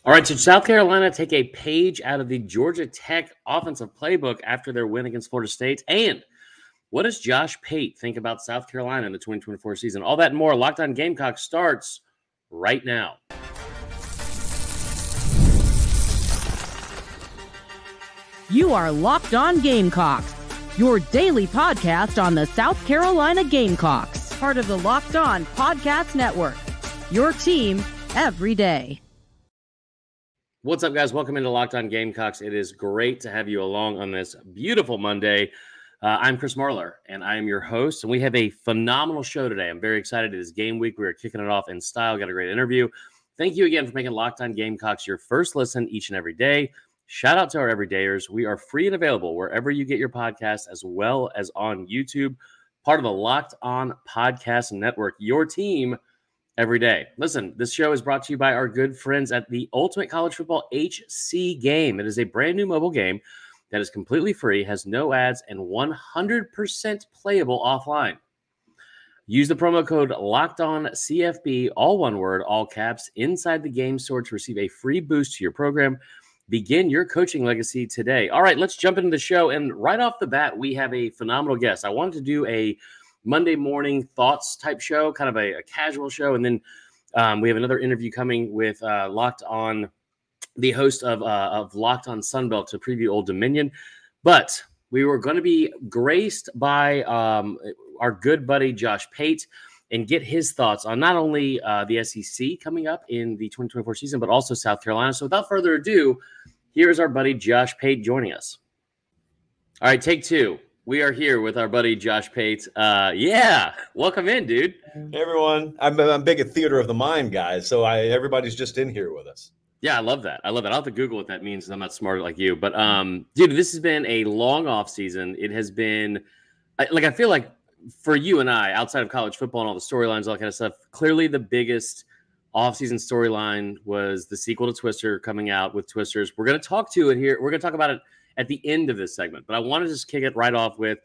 All right, so South Carolina take a page out of the Georgia Tech offensive playbook after their win against Florida State. And what does Josh Pate think about South Carolina in the 2024 season? All that and more. Locked On Gamecocks starts right now. You are Locked On Gamecocks, your daily podcast on the South Carolina Gamecocks, part of the Locked On Podcast Network, your team every day. What's up, guys? Welcome into Locked On Gamecocks. It is great to have you along on this beautiful Monday. I'm Chris Marler, and I am your host, and we have a phenomenal show today. I'm very excited. It is game week. We are kicking it off in style. Got a great interview. Thank you again for making Locked On Gamecocks your first listen each and every day. Shout out to our everydayers. We are free and available wherever you get your podcasts, as well as on YouTube, part of the Locked On Podcast Network, your team every day. Listen, this show is brought to you by our good friends at the Ultimate College Football HC Game. It is a brand new mobile game that is completely free, has no ads, and 100% playable offline. Use the promo code LOCKEDONCFB, all one word, all caps, inside the game store to receive a free boost to your program. Begin your coaching legacy today. All right, let's jump into the show. And right off the bat, we have a phenomenal guest. I wanted to do a Monday morning thoughts type show, kind of a casual show. And then we have another interview coming with Locked On, the host of Locked On Sunbelt, to preview Old Dominion. But we were going to be graced by our good buddy Josh Pate and get his thoughts on not only the SEC coming up in the 2024 season, but also South Carolina. So without further ado, here's our buddy Josh Pate joining us. All right, take two. We are here with our buddy Josh Pate. Yeah, welcome in, dude. Hey, everyone. I'm big at theater of the mind, guys. So everybody's just in here with us. Yeah, I love that. I'll have to Google what that means. I'm not smart like you. But, dude, this has been a long off season. It has been I feel like for you and I, outside of college football and all the storylines, all that kind of stuff, clearly the biggest off-season storyline was the sequel to Twister coming out with Twisters. We're going to talk to it here. We're going to talk about it at the end of this segment, but I want to just kick it right off with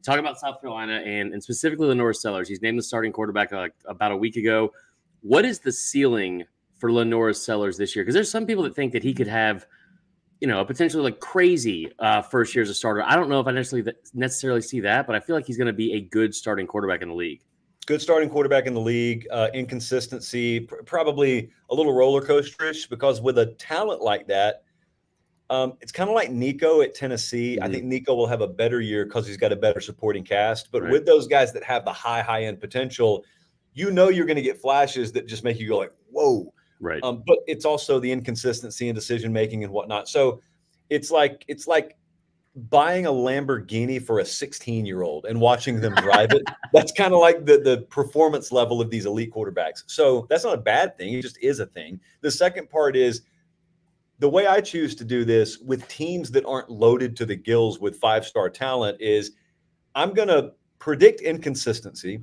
talking about South Carolina and specifically LaNorris Sellers. He's named the starting quarterback about a week ago. What is the ceiling for LaNorris Sellers this year? Because there's some people that think that he could have, a potentially like crazy first year as a starter. I don't know if I necessarily see that, but I feel like he's going to be a good starting quarterback in the league. Good starting quarterback in the league. Inconsistency, probably a little roller coasterish, because with a talent like that, it's kind of like Nico at Tennessee. Mm-hmm. I think Nico will have a better year because he's got a better supporting cast. But with those guys that have the high-end potential, you're going to get flashes that just make you go like, whoa. Right. But it's also the inconsistency in decision-making and whatnot. So it's like buying a Lamborghini for a 16-year-old and watching them drive it. That's kind of like the performance level of these elite quarterbacks. So that's not a bad thing. It just is a thing. The second part is, the way I choose to do this with teams that aren't loaded to the gills with five-star talent is I'm going to predict inconsistency.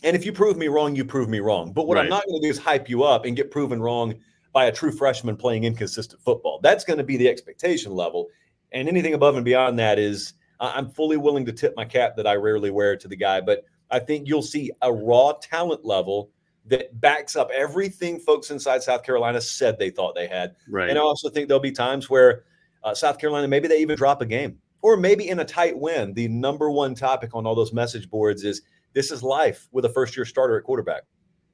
And if you prove me wrong, you prove me wrong. But what I'm not going to do is hype you up and get proven wrong by a true freshman playing inconsistent football. That's going to be the expectation level. And anything above and beyond that is I'm fully willing to tip my cap that I rarely wear to the guy. But I think you'll see a raw talent level that backs up everything folks inside South Carolina said they thought they had. Right. And I also think there'll be times where South Carolina, maybe they even drop a game, or maybe in a tight win. The number one topic on all those message boards is this is life with a first-year starter at quarterback.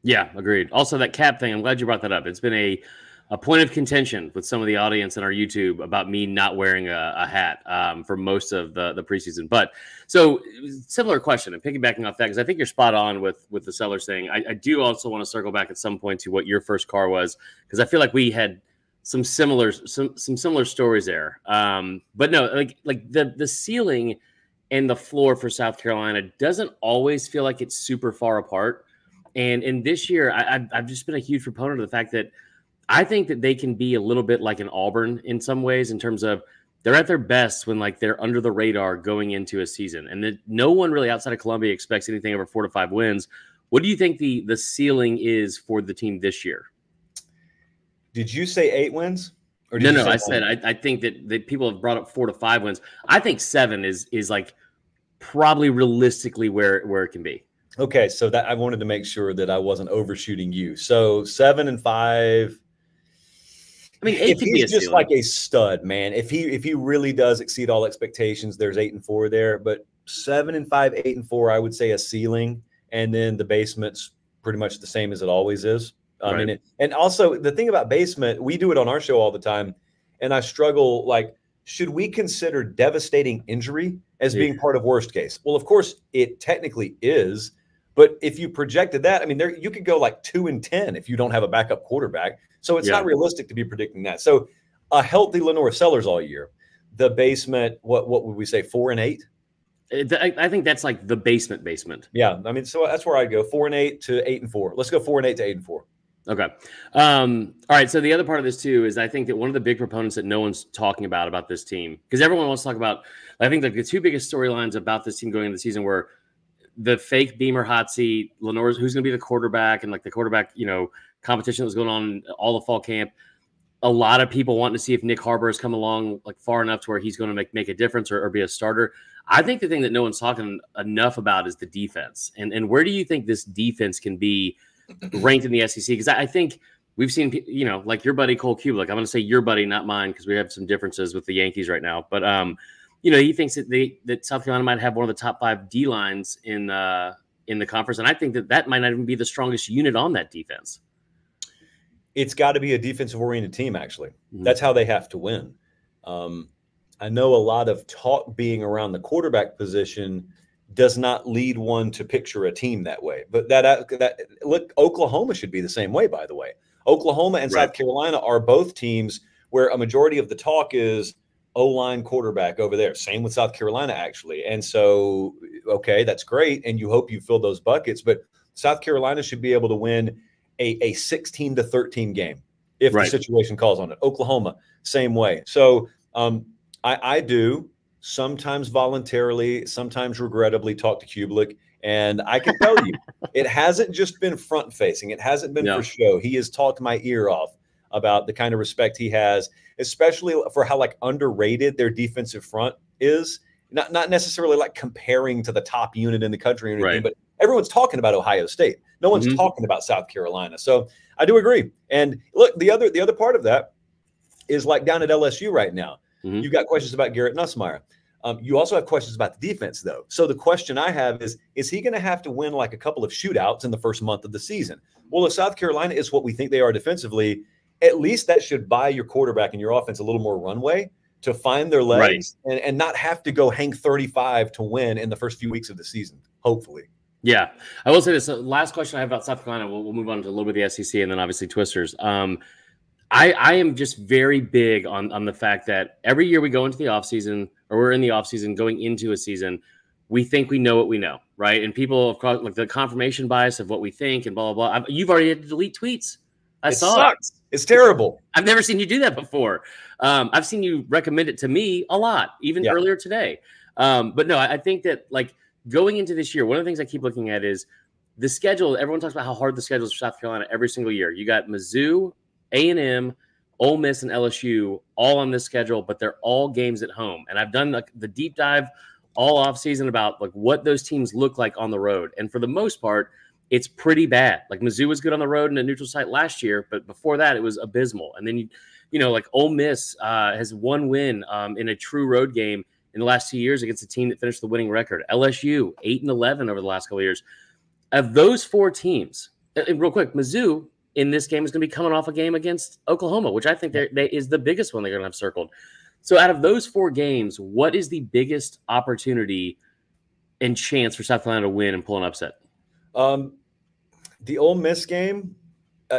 Yeah, agreed. Also, that cap thing, I'm glad you brought that up. It's been a point of contention with some of the audience on our YouTube about me not wearing a hat for most of the preseason. But so similar question, and piggybacking off that, because I think you're spot on with the Sellers thing. I do also want to circle back at some point to what your first car was, because I feel like we had some similar stories there. But no, like the ceiling and the floor for South Carolina doesn't always feel like it's super far apart. And in this year, I've just been a huge proponent of the fact that I think that they can be a little bit like an Auburn in some ways, in terms of they're at their best when like they're under the radar going into a season, and that no one really outside of Columbia expects anything over 4 to 5 wins. What do you think the ceiling is for the team this year? Did you say 8 wins? Or no, I said I think that people have brought up 4 to 5 wins. I think 7 is like probably realistically where it can be. Okay, so that I wanted to make sure that I wasn't overshooting you. So 7 and 5. I mean, 8 if could be a he's just ceiling. like a stud, man, if he really does exceed all expectations, there's 8-4 there. But 7-5, 8-4, I would say a ceiling, and then the basement's pretty much the same as it always is. I mean, and also the thing about basement, we do it on our show all the time, and I struggle, like, should we consider devastating injury as being part of worst case? Well, of course it technically is, but if you projected that, I mean, you could go like 2-10 if you don't have a backup quarterback. So it's not realistic to be predicting that. So a healthy LaNorris Sellers all year, the basement, what would we say, 4-8? I think that's like the basement. Yeah, I mean, so that's where I'd go, 4-8 to 8-4. Let's go 4-8 to 8-4. Okay. All right. So the other part of this too is I think that one of the big proponents that no one's talking about this team, because everyone wants to talk about, I think like the two biggest storylines about this team going into the season were the fake Beamer hot seat, LaNorris, who's going to be the quarterback, and like the quarterback, competition that was going on all the fall camp. A lot of people wanting to see if Nick Harbour has come along like far enough to where he's going to make a difference or be a starter. I think the thing that no one's talking enough about is the defense. And where do you think this defense can be ranked in the SEC? Because I think we've seen, like your buddy Cole Kubelik. I'm going to say your buddy, not mine, because we have some differences with the Yankees right now. But he thinks that South Carolina might have one of the top 5 D lines in the conference, and I think that might not even be the strongest unit on that defense. It's got to be a defensive-oriented team, actually. That's how they have to win. I know a lot of talk being around the quarterback position does not lead one to picture a team that way. But look, Oklahoma should be the same way, by the way. Oklahoma and South Carolina are both teams where a majority of the talk is O-line quarterback over there. Same with South Carolina, actually. And so, okay, that's great, and you hope you fill those buckets. But South Carolina should be able to win a 16-13 game if the situation calls on it. Oklahoma, same way. So I do sometimes voluntarily, sometimes regrettably talk to Kubelik, and I can tell you, it hasn't just been front-facing. It hasn't been for show. He has talked my ear off about the kind of respect he has, especially for how like underrated their defensive front is. Not necessarily like comparing to the top unit in the country or anything, but everyone's talking about Ohio State. No one's talking about South Carolina. So I do agree. And look, the other part of that is like down at LSU right now. You've got questions about Garrett Nussmeier. You also have questions about the defense, though. So the question I have is he going to have to win like a couple of shootouts in the first month of the season? Well, if South Carolina is what we think they are defensively, at least that should buy your quarterback and your offense a little more runway to find their legs and not have to go hang 35 to win in the first few weeks of the season, hopefully. Yeah. I will say this. Last question I have about South Carolina, we'll move on to a little bit of the SEC and then obviously Twisters. I am just very big on the fact that every year we go into the offseason, or we're in the offseason going into a season, we think we know what we know, right? And people, of course, like the confirmation bias of what we think and blah, blah, blah. You've already had to delete tweets. I saw it. It's terrible. I've never seen you do that before. I've seen you recommend it to me a lot, even earlier today. But no, I think that like going into this year, one of the things I keep looking at is the schedule. Everyone talks about how hard the schedule is for South Carolina every single year. You got Mizzou, A&M, Ole Miss, and LSU all on this schedule, but they're all games at home. And I've done the deep dive all offseason about like what those teams look like on the road. And for the most part, it's pretty bad. Like Mizzou was good on the road in a neutral site last year, but before that, it was abysmal. And then, like Ole Miss has one win in a true road game in the last 2 years against a team that finished the winning record. LSU, 8-11 over the last couple of years. Of those 4 teams, and real quick, Mizzou in this game is going to be coming off a game against Oklahoma, which I think is the biggest one they're going to have circled. So out of those 4 games, what is the biggest opportunity and chance for South Carolina to win and pull an upset? The Ole Miss game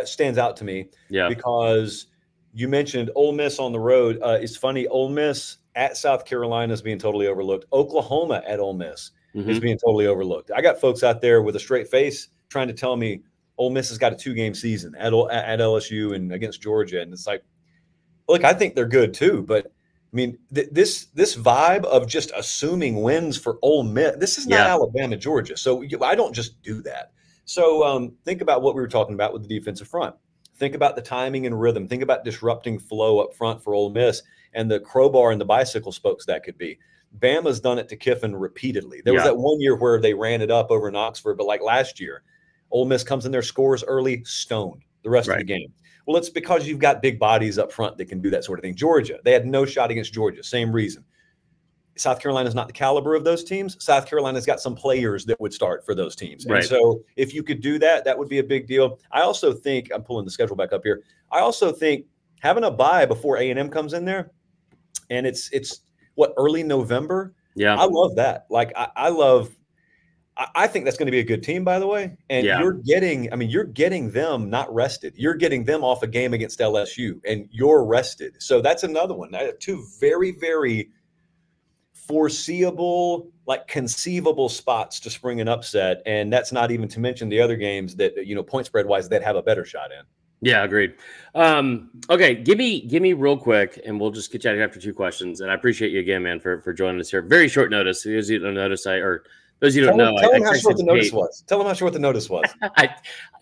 stands out to me because you mentioned Ole Miss on the road. It's funny. Ole Miss at South Carolina is being totally overlooked. Oklahoma at Ole Miss is being totally overlooked. I got folks out there with a straight face trying to tell me Ole Miss has got a 2-game season at LSU and against Georgia. And it's like, look, I think they're good too. But I mean, this vibe of just assuming wins for Ole Miss, this is not Alabama, Georgia. So I don't just do that. So think about what we were talking about with the defensive front. Think about the timing and rhythm. Think about disrupting flow up front for Ole Miss and the crowbar and the bicycle spokes that could be. Bama's done it to Kiffin repeatedly. There was that one year where they ran it up over in Oxford, but like last year, Ole Miss comes in there, scores early, stoned the rest of the game. Well, it's because you've got big bodies up front that can do that sort of thing. Georgia, they had no shot against Georgia. Same reason. South Carolina's not the caliber of those teams. South Carolina's got some players that would start for those teams. Right. And so if you could do that, that would be a big deal. I also think, I'm pulling the schedule back up here, I also think having a bye before A&M comes in there, and it's what, early November? Yeah. I love that. Like, I think that's going to be a good team, by the way. And you're getting them not rested. You're getting them off a game against LSU, and you're rested. So that's another one. Two very, very foreseeable, like conceivable spots to spring an upset. And that's not even to mention the other games that, point spread wise, they'd have a better shot in. Yeah, agreed. Okay, give me real quick, and we'll just get you out of here after 2 questions. And I appreciate you again, man, for joining us here. Very short notice. Those you don't notice, those you don't know. Tell them how short the notice was. Tell them how short the notice was.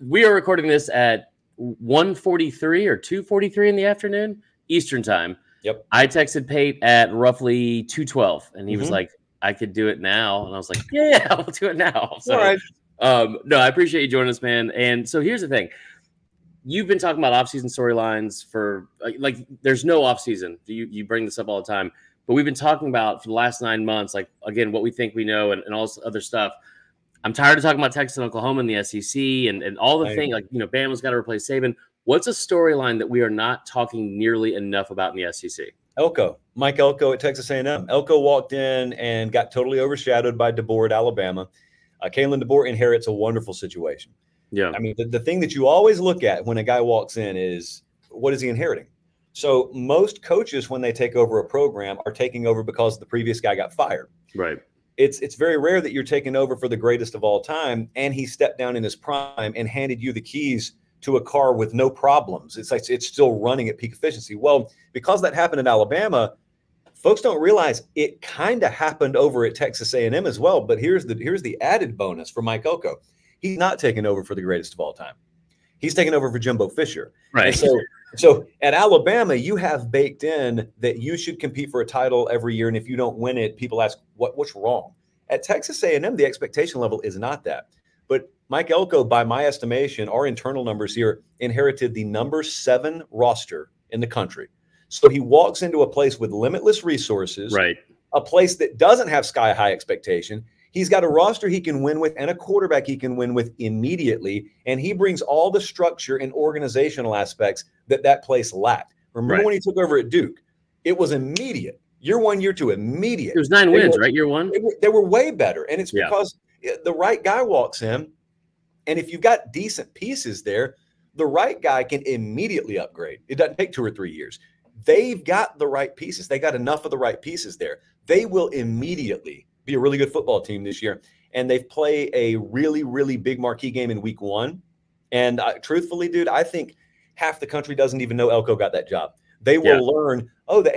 We are recording this at 1:43 or 2:43 in the afternoon Eastern time. Yep. I texted Pate at roughly 2:12, and he was like, "I could do it now," and I was like, "Yeah, we'll do it now." So, all right. No, I appreciate you joining us, man. And so here's the thing. You've been talking about off-season storylines for like there's no off-season. You bring this up all the time, but we've been talking about for the last 9 months, like again, what we think we know and all this other stuff. I'm tired of talking about Texas and Oklahoma and the SEC and all the things like, Bama's got to replace Saban. What's a storyline that we are not talking nearly enough about in the SEC? Mike Elko at Texas A&M. Elko walked in and got totally overshadowed by DeBoer at Alabama. Kalen DeBoer inherits a wonderful situation. Yeah. I mean, the thing that you always look at when a guy walks in is, what is he inheriting? So most coaches, when they take over a program, are taking over because the previous guy got fired. Right. It's very rare that you're taking over for the greatest of all time, and he stepped down in his prime and handed you the keys to a car with no problems. It's like it's still running at peak efficiency. Well, because that happened in Alabama, folks don't realize it kind of happened over at Texas A&M as well. But here's the added bonus for Mike Elko. He's not taking over for the greatest of all time. He's taking over for Jimbo Fisher. Right. And so at Alabama, you have baked in that you should compete for a title every year. And if you don't win it, people ask, what's wrong? At Texas A&M, the expectation level is not that. But Mike Elko, by my estimation, our internal numbers here, inherited the number 7 roster in the country. So he walks into a place with limitless resources, right? A place that doesn't have sky-high expectation. He's got a roster he can win with and a quarterback he can win with immediately. And he brings all the structure and organizational aspects that place lacked. Remember when he took over at Duke? It was immediate. Year 1, year 2, immediate. It was 9 wins, right? Year 1? They were way better. And it's because the right guy walks in. And if you've got decent pieces there, the right guy can immediately upgrade. It doesn't take 2 or 3 years. They've got the right pieces. They got enough of the right pieces there. They will immediately be a really good football team this year. And they've played a really, really big marquee game in week 1. And truthfully, dude, I think half the country doesn't even know Elko got that job. They will learn, the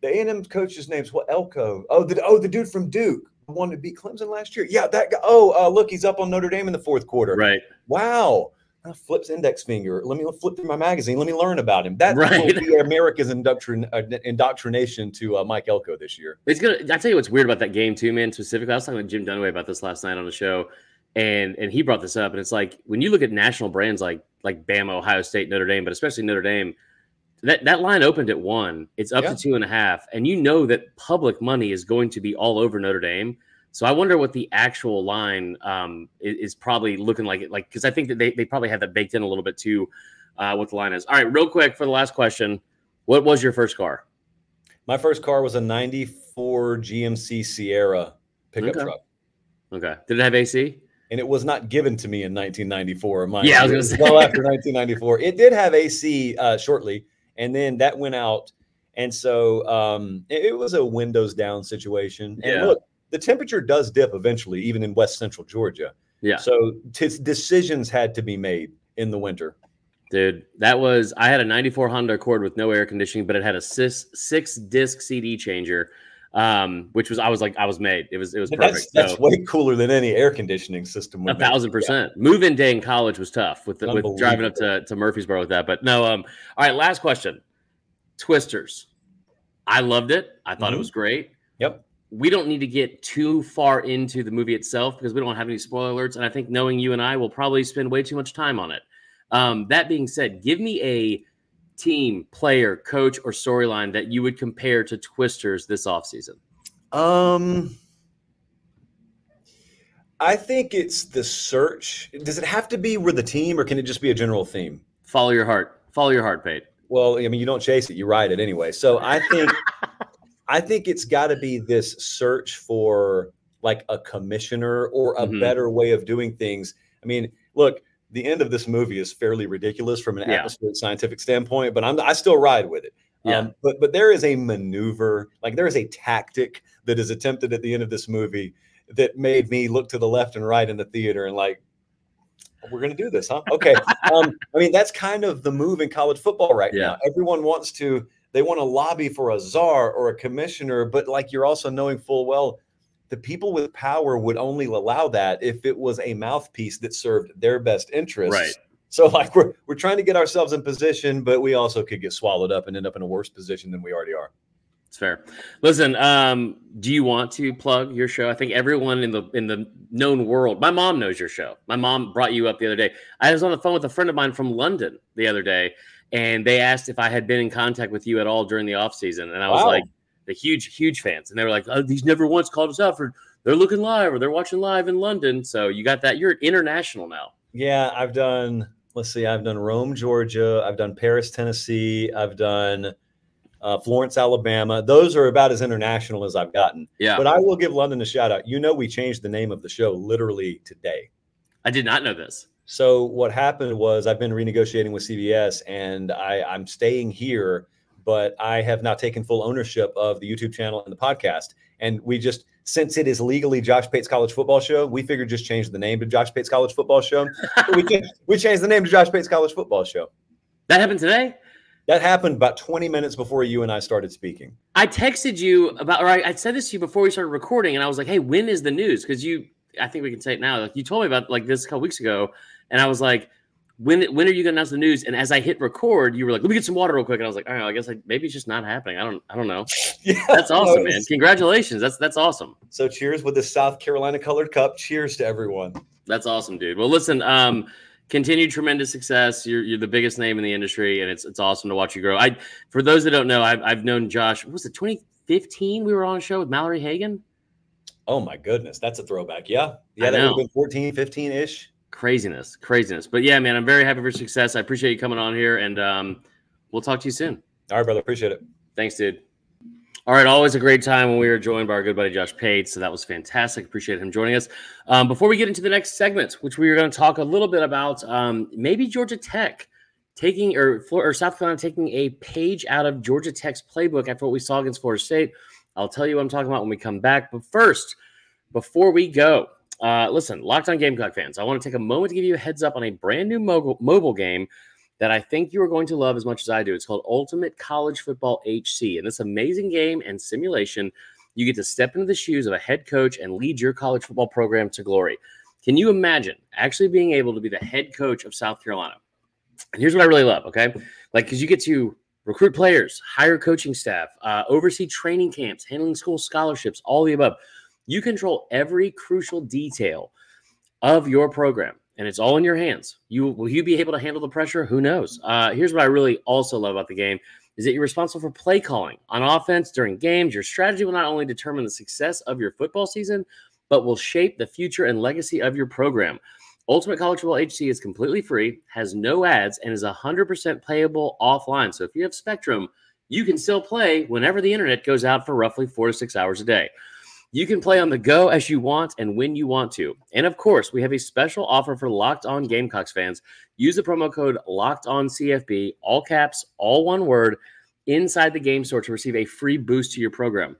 A&M coach's name's what? Elko. The dude from Duke wanted to beat Clemson last year. Yeah, that guy. Look, he's up on Notre Dame in the 4th quarter. Right. Wow. Flips index finger. Let me flip through my magazine. Let me learn about him. That will be America's indoctrination to Mike Elko this year. It's gonna. I tell you what's weird about that game too, man. Specifically, I was talking with Jim Dunaway about this last night on the show, and he brought this up. And it's like when you look at national brands like Bama, Ohio State, Notre Dame, but especially Notre Dame, that line opened at 1. It's up to 2.5, and you know that public money is going to be all over Notre Dame. So I wonder what the actual line is probably looking like. Because I think that they probably have that baked in a little bit too, what the line is. All right, real quick for the last question, what was your first car? My first car was a '94 GMC Sierra pickup truck. Okay. Did it have AC? And it was not given to me in 1994. I was going to say. Well after 1994. It did have AC shortly, and then that went out. And so it was a windows down situation. And look, the temperature does dip eventually, even in West Central Georgia. Yeah. So decisions had to be made in the winter. Dude, I had a 94 Honda Accord with no air conditioning, but it had a 6-disc CD changer, which was, I was made. It was perfect. That's way cooler than any air conditioning system. 1,000%. Move-in day in college was tough with driving up to Murfreesboro with that. But no, all right, last question. Twisters. I loved it. I thought it was great. Yep. We don't need to get too far into the movie itself because we don't have any spoiler alerts. And I think knowing you and I will probably spend way too much time on it. That being said, give me a team, player, coach, or storyline that you would compare to Twisters this offseason. I think it's the search. Does it have to be with the team, or can it just be a general theme? Follow your heart. Follow your heart, Pate. Well, I mean, you don't chase it, you ride it anyway. So I think it's got to be this search for like a commissioner or a better way of doing things. I mean, look, the end of this movie is fairly ridiculous from an atmospheric scientific standpoint, but I still ride with it. Yeah. But there is a maneuver, like there is a tactic that is attempted at the end of this movie that made me look to the left and right in the theater and like, we're going to do this, huh? Okay. I mean, that's kind of the move in college football right now. Everyone they want to lobby for a czar or a commissioner, but like you're also knowing full well, the people with power would only allow that if it was a mouthpiece that served their best interests. Right. So like we're trying to get ourselves in position, but we also could get swallowed up and end up in a worse position than we already are. It's fair. Listen, do you want to plug your show? I think everyone in the known world, my mom knows your show. My mom brought you up the other day. I was on the phone with a friend of mine from London the other day, and they asked if I had been in contact with you at all during the off season. And I was like, the huge fans. And they were like, oh, he's never once called us out for they're looking live or they're watching live in London. So you got that. You're international now. Yeah, I've done Rome, Georgia. I've done Paris, Tennessee. I've done Florence, Alabama. Those are about as international as I've gotten. Yeah. But I will give London a shout out. You know, we changed the name of the show literally today. I did not know this. So what happened was I've been renegotiating with CBS and I'm staying here, but I have now taken full ownership of the YouTube channel and the podcast. And we just, since it is legally Josh Pate's College Football Show, we figured just change the name to Josh Pate's College Football Show. we changed the name to Josh Pate's College Football Show. That happened today? That happened about 20 minutes before you and I started speaking. I texted you I said this to you before we started recording, and I was like, hey, when is the news? Because I think we can say it now. Like you told me about like this a couple weeks ago, and I was like, when are you going to announce the news? And as I hit record, you were like, let me get some water real quick. And I was like, all right, I guess maybe it's just not happening. I don't know. Yeah, that's awesome, man. Congratulations. That's awesome. So cheers with the South Carolina colored cup. Cheers to everyone. That's awesome, dude. Well, listen, continued tremendous success. You're the biggest name in the industry, and it's awesome to watch you grow. For those that don't know, I've known Josh. What was it 2015? We were on a show with Mallory Hagan. Oh my goodness, that's a throwback. Yeah, that would have been 14, 15-ish. Craziness. But yeah, man, I'm very happy for your success. I appreciate you coming on here, and we'll talk to you soon. All right, brother. Appreciate it. Thanks, dude. All right, always a great time when we were joined by our good buddy Josh Pate. So that was fantastic. Appreciate him joining us. Before we get into the next segment, which we are going to talk a little bit about, maybe Georgia Tech taking or South Carolina taking a page out of Georgia Tech's playbook after what we saw against Florida State. I'll tell you what I'm talking about when we come back. But first, before we go, listen, Locked On Gamecock fans, I want to take a moment to give you a heads up on a brand new mobile game that I think you are going to love as much as I do. It's called Ultimate College Football HC. And this amazing game and simulation, you get to step into the shoes of a head coach and lead your college football program to glory. Can you imagine actually being able to be the head coach of South Carolina? And here's what I really love, okay? Like, because you get to recruit players, hire coaching staff, oversee training camps, handling school scholarships, all the above. You control every crucial detail of your program. And it's all in your hands. Will you be able to handle the pressure? Who knows? Here's what I really also love about the game is that you're responsible for play calling on offense during games. Your strategy will not only determine the success of your football season, but will shape the future and legacy of your program. Ultimate College Football HC is completely free, has no ads, and is 100% playable offline. So if you have Spectrum, you can still play whenever the internet goes out for roughly 4 to 6 hours a day. You can play on the go as you want and when you want to. And of course, we have a special offer for Locked On Gamecocks fans. Use the promo code LOCKEDONCFB, all caps, all one word, inside the game store to receive a free boost to your program.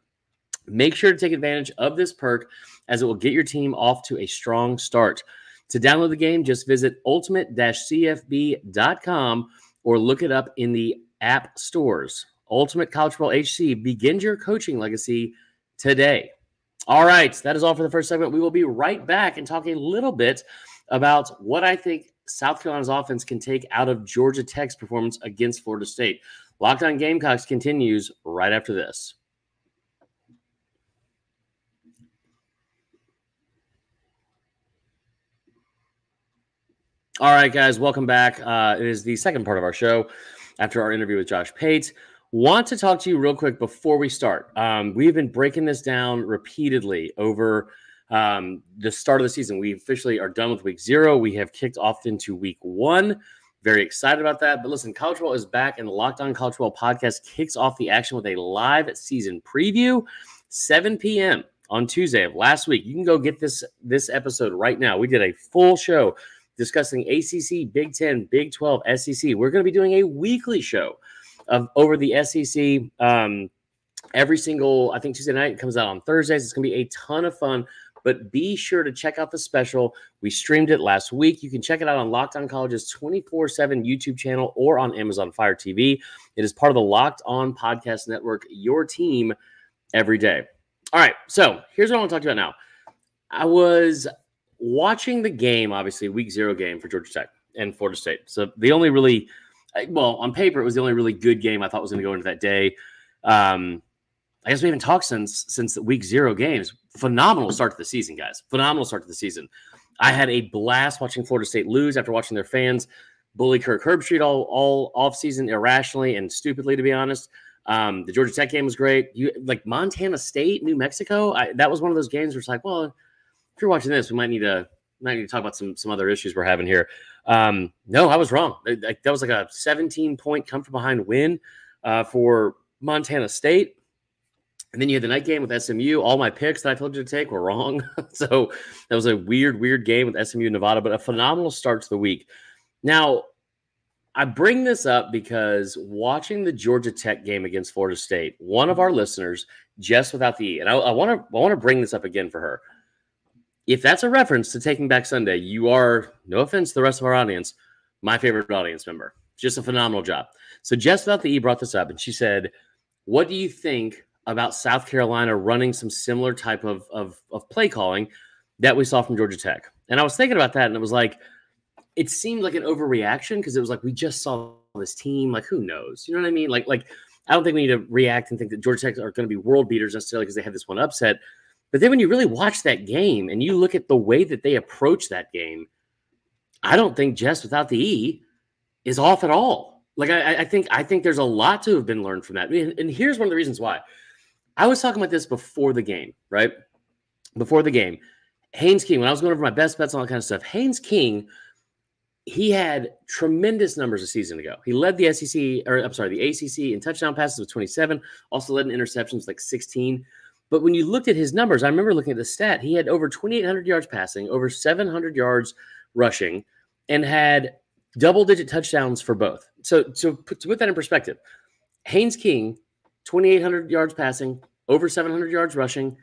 Make sure to take advantage of this perk as it will get your team off to a strong start. To download the game, just visit ultimate-cfb.com or look it up in the app stores. Ultimate College Football HC begins your coaching legacy today. All right, that is all for the first segment. We will be right back and talk a little bit about what I think South Carolina's offense can take out of Georgia Tech's performance against Florida State. Locked On Gamecocks continues right after this. All right, guys, welcome back. It is the second part of our show after our interview with Josh Pate. Want to talk to you real quick before we start. We've been breaking this down repeatedly over the start of the season. We officially are done with week 0. We have kicked off into week 1. Very excited about that. But listen, College Football is back, and the Locked On College Football podcast kicks off the action with a live season preview, 7 p.m. on Tuesday of last week. You can go get this episode right now. We did a full show discussing ACC, Big 10, Big 12, SEC. We're going to be doing a weekly show over the SEC every single, I think, Tuesday night. It comes out on Thursdays. It's going to be a ton of fun. But be sure to check out the special. We streamed it last week. You can check it out on Locked On College's 24/7 YouTube channel or on Amazon Fire TV. It is part of the Locked On Podcast Network, your team every day. All right, so here's what I want to talk to you about now. I was watching the game, obviously, week 0 game for Georgia Tech and Florida State. So the only really, well, on paper, it was the only really good game I thought was going to go into that day. I guess we haven't talked since the week 0 games. Phenomenal start to the season, guys. Phenomenal start to the season. I had a blast watching Florida State lose after watching their fans bully Kirk Herbstreit all offseason irrationally and stupidly, to be honest. The Georgia Tech game was great. Like Montana State, New Mexico, that was one of those games where it's like, well, if you're watching this, we might need to talk about some other issues we're having here. No, I was wrong. That was like a 17-point come from behind win for Montana State. And then you had the night game with SMU. All my picks that I told you to take were wrong. So that was a weird game with SMU and Nevada, but a phenomenal start to the week. Now, I bring this up because watching the Georgia Tech game against Florida State, one of our listeners, Jess without the E, and I want to bring this up again for her. If that's a reference to Taking Back Sunday, you are, no offense to the rest of our audience, my favorite audience member. Just a phenomenal job. So Jess without the E brought this up, and she said, what do you think about South Carolina running some similar type of play calling that we saw from Georgia Tech? And I was thinking about that, and it was like, it seemed like an overreaction because it was like, we just saw this team. Like, who knows? You know what I mean? Like I don't think we need to react and think that Georgia Tech are going to be world beaters necessarily because they had this one upset. But then when you really watch that game and you look at the way that they approach that game, I don't think Jess without the E is off at all. Like, I think there's a lot to have been learned from that. And here's one of the reasons why. I was talking about this before the game, right? Before the game. Haynes King, when I was going over my best bets and all that kind of stuff, Haynes King, he had tremendous numbers a season ago. He led the the ACC in touchdown passes with 27, also led in interceptions like 16. But when you looked at his numbers, I remember looking at the stat, he had over 2,800 yards passing, over 700 yards rushing, and had double-digit touchdowns for both. So to put that in perspective, Haynes King, 2,800 yards passing, over 700 yards rushing,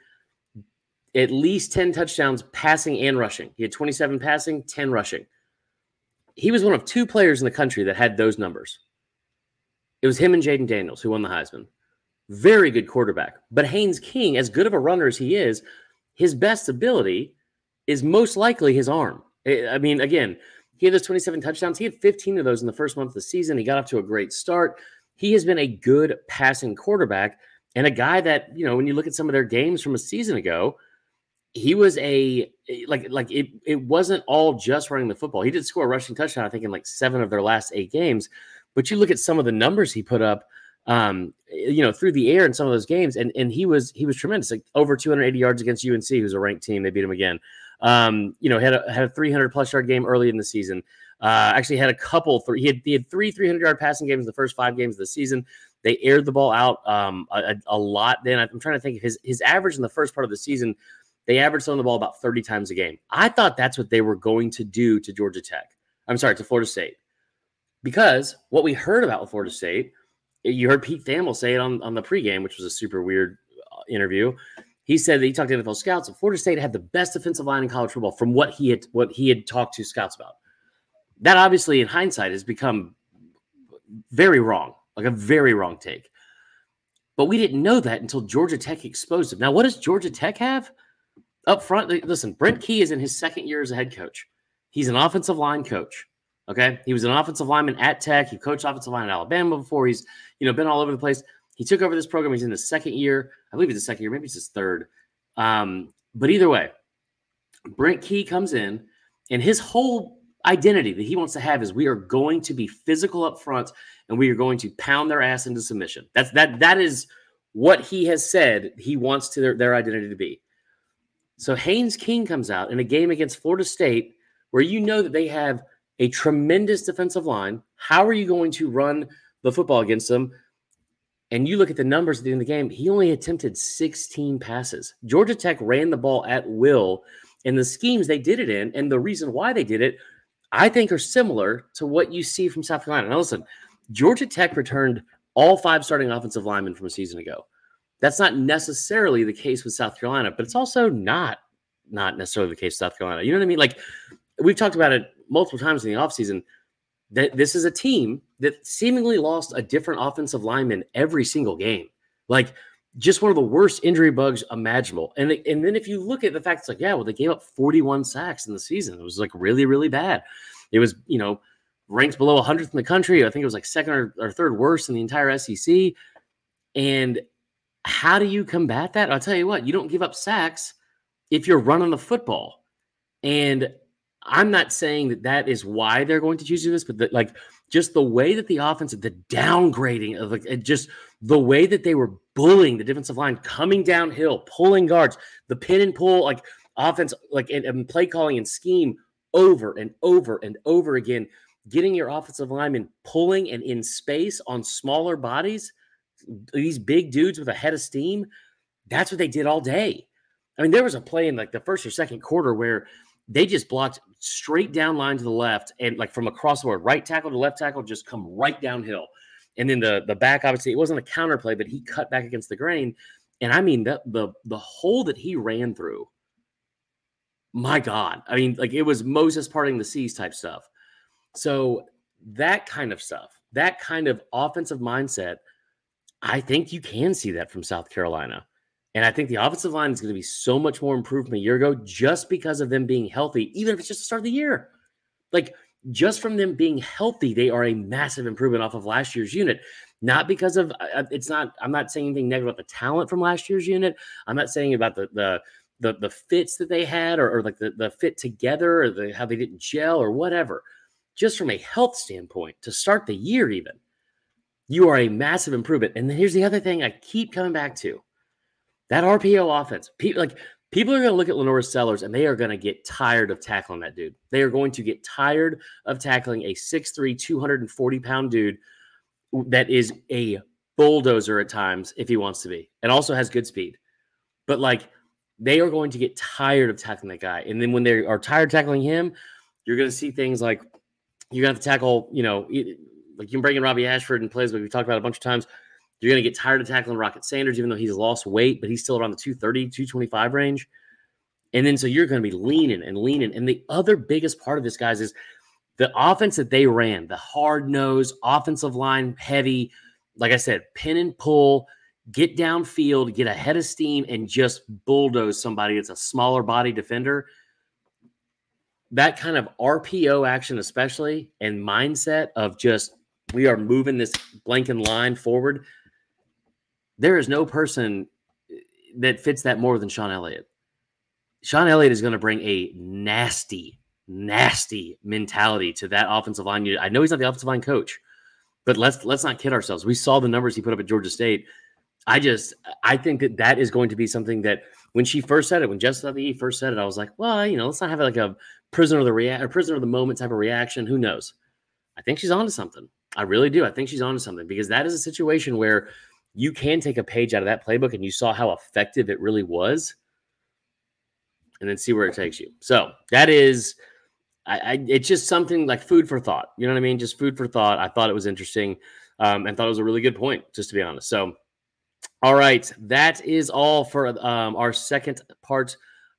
at least 10 touchdowns passing and rushing. He had 27 passing, 10 rushing. He was one of 2 players in the country that had those numbers. It was him and Jaden Daniels who won the Heisman. Very good quarterback. But Haynes King, as good of a runner as he is, his best ability is most likely his arm. I mean, again, he had those 27 touchdowns. He had 15 of those in the first month of the season. He got off to a great start. He has been a good passing quarterback and a guy that, you know, when you look at some of their games from a season ago, he was it wasn't all just running the football. He did score a rushing touchdown, I think, in like 7 of their last 8 games. But you look at some of the numbers he put up, through the air in some of those games, and he was tremendous. Like over 280 yards against UNC, who's a ranked team. They beat him again. Had a 300+ yard game early in the season. Actually had a couple. He had 3 300-yard passing games in the first 5 games of the season. They aired the ball out a lot. Then I'm trying to think of his average in the first part of the season. They averaged throwing the ball about 30 times a game. I thought that's what they were going to do to to Florida State. Because what we heard about Florida State, you heard Pete Thamel say it on the pregame, which was a super weird interview. He said that he talked to NFL scouts, and Florida State had the best defensive line in college football from what he had talked to scouts about. That obviously, in hindsight, has become very wrong, like a very wrong take. But we didn't know that until Georgia Tech exposed him. Now, what does Georgia Tech have? Up front, listen, Brent Key is in his 2nd year as a head coach. He's an offensive line coach, okay? He was an offensive lineman at Tech. He coached offensive line at Alabama before. He's, been all over the place. He took over this program. He's in his 2nd year. I believe it's the 2nd year. Maybe it's his 3rd. But either way, Brent Key comes in, and his whole identity that he wants to have is we are going to be physical up front and we are going to pound their ass into submission. That is what he has said he wants to their identity to be. So Haynes King comes out in a game against Florida State where you know that they have a tremendous defensive line. How are you going to run the football against them? And you look at the numbers at the end of the game, he only attempted 16 passes. Georgia Tech ran the ball at will, and the schemes they did it in, and the reason why they did it, I think are similar to what you see from South Carolina. Now listen, Georgia Tech returned all 5 starting offensive linemen from a season ago. That's not necessarily the case with South Carolina, but it's also not necessarily the case with South Carolina. You know what I mean? Like, we've talked about it multiple times in the offseason, that this is a team that seemingly lost a different offensive lineman every single game. Like, just one of the worst injury bugs imaginable. And then if you look at the fact, it's like, yeah, well, they gave up 41 sacks in the season. It was like really, really bad. It was, ranked below 100th in the country. I think it was like second or third worst in the entire SEC. And how do you combat that? I'll tell you what, you don't give up sacks if you're running the football. And I'm not saying that is why they're going to choose to do this, but just the way that the offense, the downgrading of just the way that they were bullying the defensive line, coming downhill, pulling guards, the pin and pull, offense, and play calling and scheme over and over and over again, getting your offensive linemen pulling and in space on smaller bodies, these big dudes with a head of steam. That's what they did all day. I mean, there was a play in the first or second quarter where they just blocked straight down line to the left, and from across the board, right tackle to left tackle, just come right downhill. And then the back, obviously, it wasn't a counter play, but he cut back against the grain. And I mean, the hole that he ran through, my God. I mean, it was Moses parting the seas type stuff. So that kind of stuff, that kind of offensive mindset, I think you can see that from South Carolina. And I think the offensive line is going to be so much more improved from a year ago just because of them being healthy, even if it's just the start of the year. Just from them being healthy, they are a massive improvement off of last year's unit. Not because of I'm not saying anything negative about the talent from last year's unit. I'm not saying about the fits that they had or the fit together or how they didn't gel or whatever. Just from a health standpoint, to start the year even, you are a massive improvement. And then here's the other thing I keep coming back to. That RPO offense, people are going to look at LaNorris Sellers and they are going to get tired of tackling that dude. They are going to get tired of tackling a 6'3", 240-pound dude that is a bulldozer at times if he wants to be, and also has good speed. But they are going to get tired of tackling that guy. And then when they are tired of tackling him, you're going to see things like you're going to have to tackle, you can bring in Robbie Ashford and plays, but we've talked about it a bunch of times. You're going to get tired of tackling Rocket Sanders, even though he's lost weight, but he's still around the 230, 225 range. And then so you're going to be leaning. And the other biggest part of this, guys, is the offense that they ran, the hard-nosed, offensive line heavy, like I said, pin and pull, get downfield, get ahead of steam, and just bulldoze somebody that's a smaller body defender. That kind of RPO action especially, and mindset of just we are moving this blanking line forward. There is no person that fits that more than Sean Elliott. Sean Elliott is going to bring a nasty, nasty mentality to that offensive line unit. I know he's not the offensive line coach, but let's not kid ourselves. We saw the numbers he put up at Georgia State. I think that is going to be something that when she first said it, when Jessica first said it, I was like, well, let's not have a prisoner of the moment type of reaction. Who knows? I think she's onto something. I really do. I think she's onto something, because that is a situation where you can take a page out of that playbook and you saw how effective it really was, and then see where it takes you. So that is, it's just something like food for thought. You know what I mean? Just food for thought. I thought it was interesting and thought it was a really good point, just to be honest. So, all right, that is all for our second part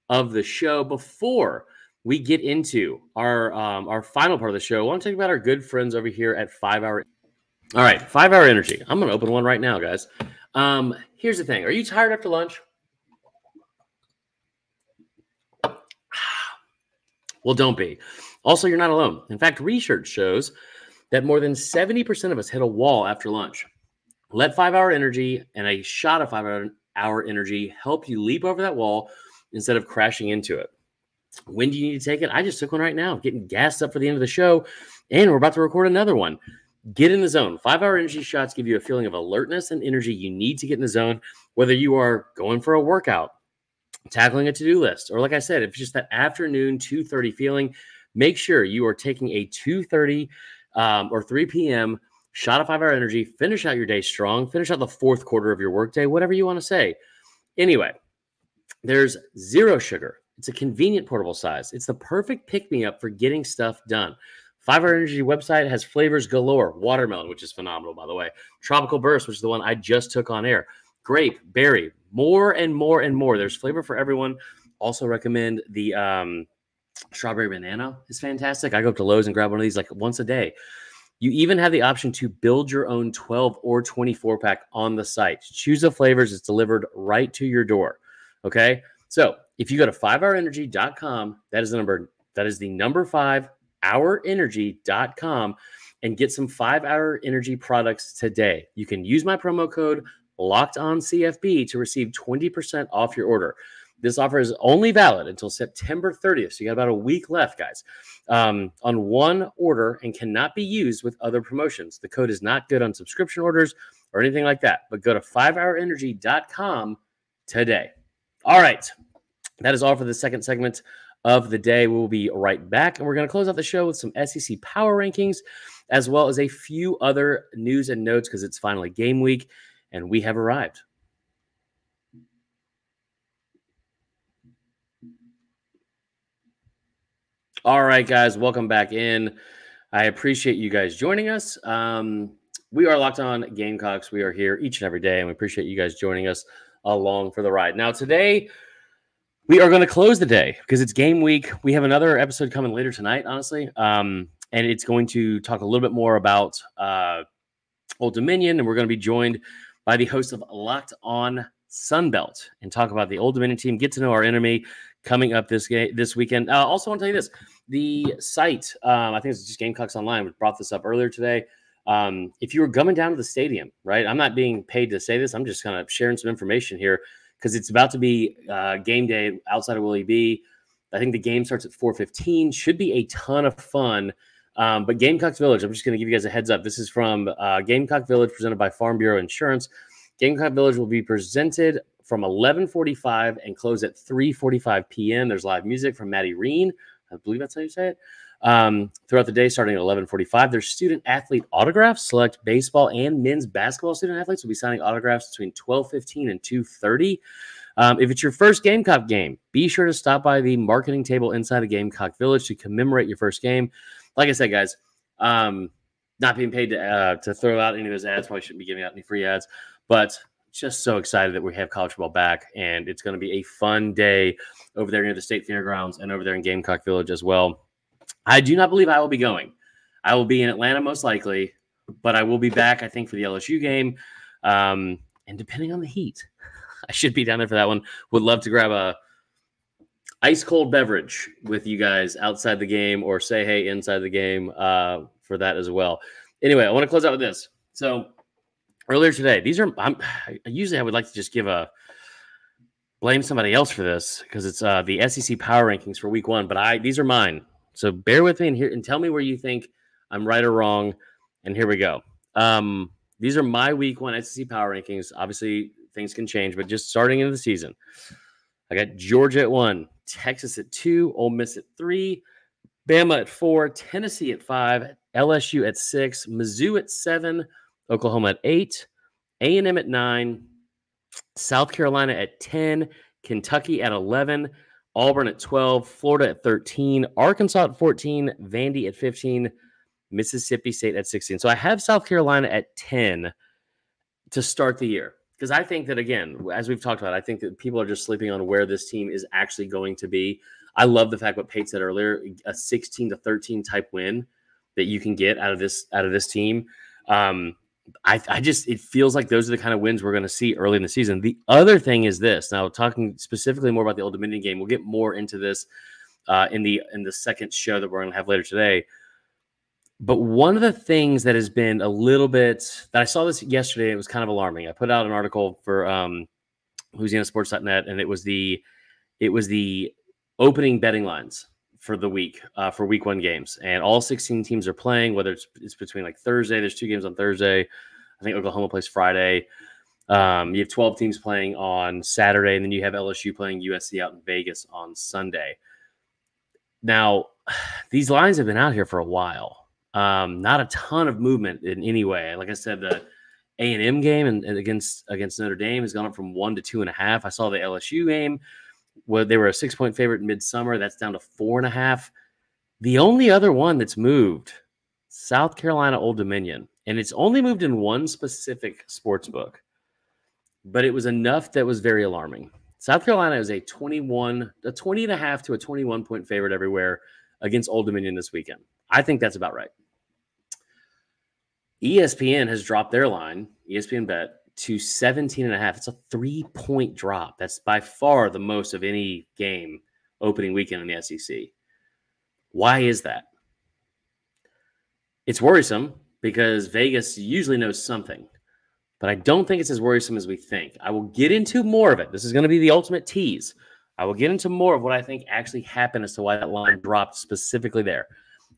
of the show. Before we get into our final part of the show, I want to talk about our good friends over here at 5 Hour. All right, 5 Hour Energy. I'm going to open one right now, guys. Here's the thing. Are you tired after lunch? Well, don't be. Also, you're not alone. In fact, research shows that more than 70% of us hit a wall after lunch. Let 5 Hour Energy and a shot of 5 Hour Energy help you leap over that wall instead of crashing into it. When do you need to take it? I just took one right now, getting gassed up for the end of the show, and we're about to record another one. Get in the zone. 5-hour energy shots give you a feeling of alertness and energy you need to get in the zone, whether you are going for a workout, tackling a to-do list, or like I said, if it's just that afternoon 2:30 feeling, make sure you are taking a 2:30 or 3 p.m. shot of 5-hour energy. Finish out your day strong. Finish out the fourth quarter of your workday, whatever you want to say. Anyway, there's 0 sugar. It's a convenient portable size. It's the perfect pick-me-up for getting stuff done. 5-hour energy website has flavors galore. Watermelon, which is phenomenal, by the way. Tropical Burst, which is the one I just took on air. Grape, berry, more and more and more. There's flavor for everyone. Also recommend the strawberry banana is fantastic. I go up to Lowe's and grab one of these like once a day. You even have the option to build your own 12 or 24 pack on the site. Choose the flavors. It's delivered right to your door. Okay. So if you go to 5hourenergy.com, that is the number 5hourenergy.com and get some 5-hour energy products today. You can use my promo code LOCKEDONCFB to receive 20% off your order. This offer is only valid until September 30th. So you got about a week left, guys, on one order and cannot be used with other promotions. The code is not good on subscription orders or anything like that, but go to 5hourenergy.com today. All right. That is all for the second segment of the day. We will be right back, and we're going to close out the show with some SEC power rankings, as well as a few other news and notes because it's finally game week, and we have arrived. All right, guys, welcome back in. I appreciate you guys joining us. We are Locked On Gamecocks. We are here each and every day, and we appreciate you guys joining us along for the ride. Now, today, we are going to close the day because it's game week. We have another episode coming later tonight, honestly, and it's going to talk a little bit more about Old Dominion, and we're going to be joined by the host of Locked On Sunbelt and talk about the Old Dominion team, get to know our enemy coming up this weekend. I also want to tell you this. The site, I think it's just Gamecocks Online, we brought this up earlier today. If you were coming down to the stadium, right? I'm not being paid to say this. I'm just kind of sharing some information here because it's about to be game day outside of Willie B. I think the game starts at 4:15. Should be a ton of fun. But Gamecocks Village, I'm just going to give you guys a heads up. This is from Gamecock Village, presented by Farm Bureau Insurance. Gamecock Village will be presented from 11:45 and close at 3:45 p.m. There's live music from Maddie Reen. I believe that's how you say it. Throughout the day, starting at 11:45. There's student athlete autographs. Select baseball and men's basketball student athletes will be signing autographs between 12:15 and 2:30. If it's your first Gamecock game, be sure to stop by the marketing table inside the Gamecock Village to commemorate your first game. Like I said, guys, not being paid to throw out any of those ads. Probably shouldn't be giving out any free ads, but just so excited that we have college football back, and it's going to be a fun day over there near the State Fairgrounds and over there in Gamecock Village as well. I do not believe I will be going. I will be in Atlanta most likely, but I will be back, I think, for the LSU game. And depending on the heat, I should be down there for that one. Would love to grab a ice cold beverage with you guys outside the game or say hey inside the game for that as well. Anyway, I want to close out with this. So earlier today, usually I would like to just blame somebody else for this because it's the SEC power rankings for week 1, but these are mine. So bear with me and tell me where you think I'm right or wrong. And here we go. These are my week 1 SEC power rankings. Obviously, things can change, but just starting into the season, I got Georgia at 1, Texas at 2, Ole Miss at 3, Bama at 4, Tennessee at 5, LSU at 6, Mizzou at 7, Oklahoma at 8, A&M at 9, South Carolina at 10, Kentucky at 11, Auburn at 12, Florida at 13, Arkansas at 14, Vandy at 15, Mississippi State at 16. So I have South Carolina at 10 to start the year because I think that, again, as we've talked about, I think that people are just sleeping on where this team is actually going to be. I love the fact what Pate said earlier, a 16-13 type win that you can get out of this team. It feels like those are the kind of wins we're going to see early in the season. The other thing is this. Now, talking specifically more about the Old Dominion game, we'll get more into this in the second show that we're going to have later today. But one of the things that has been a little bit that I saw this yesterday, it was kind of alarming. I put out an article for Louisianasports.net, and it was the opening betting lines for the week, for week 1 games. And all 16 teams are playing, whether it's between like Thursday. There's 2 games on Thursday. I think Oklahoma plays Friday. You have 12 teams playing on Saturday, and then you have LSU playing USC out in Vegas on Sunday. Now, these lines have been out here for a while. Not a ton of movement in any way. Like I said, the A&M game and against Notre Dame has gone up from 1 to 2.5. I saw the LSU game where they were a 6-point favorite in midsummer. That's down to 4.5. The only other one that's moved, South Carolina Old Dominion, and it's only moved in one specific sports book, but it was enough that was very alarming. South Carolina is a 20.5 to a 21-point favorite everywhere against Old Dominion this weekend. I think that's about right. ESPN has dropped their line, ESPN Bet, to 17.5. It's a 3-point drop. That's by far the most of any game opening weekend in the SEC. Why is that? It's worrisome because Vegas usually knows something, but I don't think it's as worrisome as we think. I will get into more of it. This is going to be the ultimate tease. I will get into more of what I think actually happened as to why that line dropped specifically there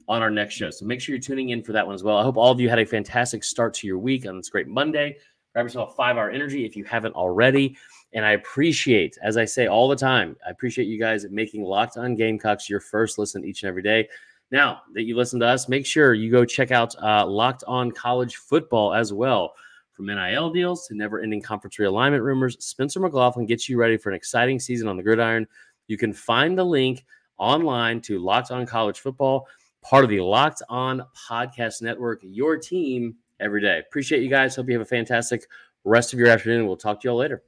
on our next show. So make sure you're tuning in for that one as well. I hope all of you had a fantastic start to your week on this great Monday. Grab yourself a 5-hour energy if you haven't already. And I appreciate, as I say all the time, I appreciate you guys making Locked On Gamecocks your first listen each and every day. Now that you listen to us, make sure you go check out Locked On College Football as well. From NIL deals to never-ending conference realignment rumors, Spencer McLaughlin gets you ready for an exciting season on the gridiron. You can find the link online to Locked On College Football, part of the Locked On Podcast Network, your team every day. Appreciate you guys. Hope you have a fantastic rest of your afternoon. We'll talk to you all later.